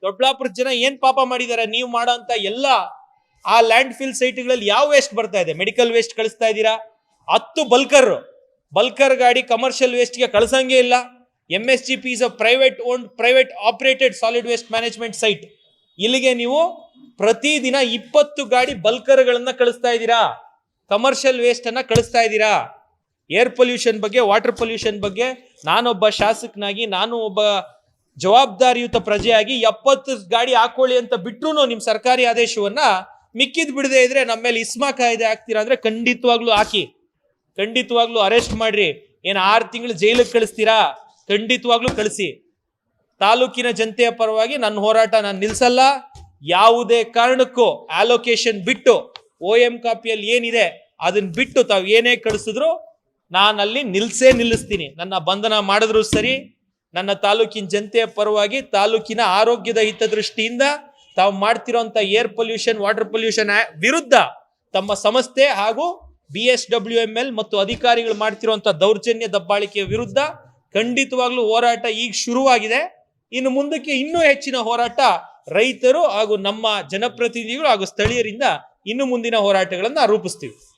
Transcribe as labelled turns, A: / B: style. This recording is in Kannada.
A: ದೊಡ್ಡಬಳ್ಳಾಪುರದ ಜನ ಏನ್ ಪಾಪ ಮಾಡಿದ್ದಾರೆ? ನೀವು ಮಾಡೋ ಅಂತ ಎಲ್ಲ ಆ ಲ್ಯಾಂಡ್ ಫಿಲ್ ಸೈಟ್ಗಳಲ್ಲಿ ಯಾವ ವೇಸ್ಟ್ ಬರ್ತಾ ಇದೆ? ಮೆಡಿಕಲ್ ವೇಸ್ಟ್ ಕಳಿಸ್ತಾ ಇದ್ದೀರಾ. 10 ಬಲ್ಕರ್ ಗಾಡಿ ಕಮರ್ಷಿಯಲ್ ವೇಸ್ಟ್ಗೆ ಕಳ್ಸಂಗೇ ಇಲ್ಲ. MSGP is a private operated solid waste management site. ಇಲ್ಲಿಗೆ ನೀವು ಪ್ರತಿದಿನ 20 ಗಾಡಿ ಬಲ್ಕರ್ಗಳನ್ನ ಕಳಿಸ್ತಾ ಇದ್ದೀರಾ, ಕಮರ್ಷಿಯಲ್ ವೇಸ್ಟ್ ಅನ್ನ ಕಳಿಸ್ತಾ ಇದ್ದೀರಾ. ಏರ್ ಪೊಲ್ಯೂಷನ್ ಬಗ್ಗೆ, ವಾಟರ್ ಪೊಲ್ಯೂಷನ್ ಬಗ್ಗೆ ನಾನೊಬ್ಬ ಶಾಸಕನಾಗಿ, ನಾನು ಒಬ್ಬ ಜವಾಬ್ದಾರಿಯುತ ಪ್ರಜೆಯಾಗಿ 70 ಗಾಡಿ ಹಾಕೊಳ್ಳಿ ಅಂತ ಬಿಟ್ರು ನಿಮ್ ಸರ್ಕಾರಿ ಆದೇಶವನ್ನ ಮಿಕ್ಕಿದ್ ಬಿಡದೆ ಇದ್ರೆ ನಮ್ಮ ಮೇಲೆ ಇಸ್ಮಾ ಕಾಯ್ದೆ ಹಾಕ್ತೀರಾ ಅಂದ್ರೆ ಖಂಡಿತವಾಗ್ಲೂ ಹಾಕಿ, ಖಂಡಿತವಾಗ್ಲೂ ಅರೆಸ್ಟ್ ಮಾಡ್ರಿ. ಏನ್ 6 ತಿಂಗಳು ಜೈಲಿಗೆ ಕಳಿಸ್ತೀರಾ? ಖಂಡಿತವಾಗ್ಲೂ ಕಳಿಸಿ. ತಾಲೂಕಿನ ಜನತೆಯ ಪರವಾಗಿ ನನ್ನ ಹೋರಾಟ ನಾನು ನಿಲ್ಸಲ್ಲ. ಯಾವುದೇ ಕಾರಣಕ್ಕೂ ಅಲೋಕೇಶನ್ ಬಿಟ್ಟು OM ಕಾಪಿಯಲ್ಲಿ ಏನಿದೆ ಅದನ್ನ ಬಿಟ್ಟು ತಾವು ಏನೇ ಕಳಿಸಿದ್ರು ನಾನು ಅಲ್ಲಿ ನಿಲ್ಲಿಸ್ತೀನಿ. ನನ್ನ ಬಂಧನ ಮಾಡಿದ್ರು ಸರಿ. ನನ್ನ ತಾಲೂಕಿನ ಜನತೆಯ ಪರವಾಗಿ, ತಾಲೂಕಿನ ಆರೋಗ್ಯದ ಹಿತದೃಷ್ಟಿಯಿಂದ ತಾವು ಮಾಡ್ತಿರೋಂಥ ಏರ್ ಪೊಲ್ಯೂಷನ್, ವಾಟರ್ ಪೊಲ್ಯೂಷನ್ ವಿರುದ್ಧ ತಮ್ಮ ಸಂಸ್ಥೆ ಹಾಗೂ BSWML ಮತ್ತು ಅಧಿಕಾರಿಗಳು ಮಾಡ್ತಿರುವಂತ ದೌರ್ಜನ್ಯ ದಬ್ಬಾಳಿಕೆಯ ವಿರುದ್ಧ ಖಂಡಿತವಾಗ್ಲೂ ಹೋರಾಟ ಈಗ ಶುರುವಾಗಿದೆ. ಇನ್ನು ಮುಂದಕ್ಕೆ ಇನ್ನೂ ಹೆಚ್ಚಿನ ಹೋರಾಟ ರೈತರು ಹಾಗೂ ನಮ್ಮ ಜನಪ್ರತಿನಿಧಿಗಳು ಹಾಗೂ ಸ್ಥಳೀಯರಿಂದ ಇನ್ನು ಮುಂದಿನ ಹೋರಾಟಗಳನ್ನ ರೂಪಿಸ್ತೀವಿ.